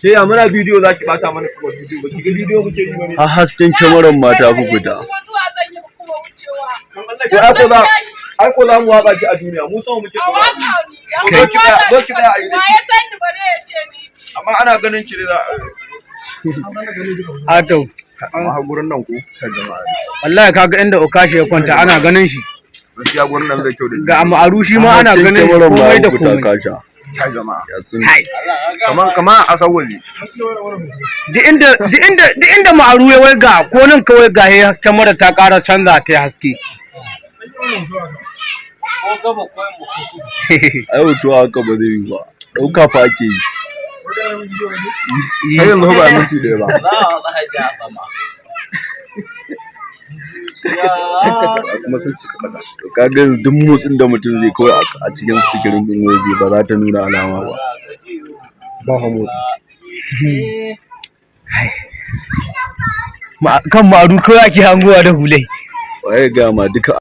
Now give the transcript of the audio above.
Ke ya muna bidiyo zaki bata mana kuma bidiyo ba kiga bidiyo muke yi bane. A hasken kyamaran mata ku fita. Ai ko za mu waka ki a duniya mu sama muke ko. Kai ki tsaya a yi. Amma ana ganin ki za a to amma gurin nan ko kai jama'a. wallahi kaga inda okashi ya kwanta ana ganin shi Gaskiya gurin nan zai kyau da ga amaru shi ma ana ganin shi komai da komai kai jama'a. Ya sun Kaman asawali. duk inda ma'aru ya waiga ko nan kawai ga ya kyamara ta ƙara canza ta haske ai wato haka ba zai yi ba. Dauka fa ake yi. Ai yanzu ba minti da ba. Kuma sun cika kaza. To kaga yanzu duk motsin da mutum zai kawai a cikin sikirin din waje ba za ta nuna alama ba. Ba hamo. kan ma'aru kawai ake hangowa da hulai Waye ga ma duka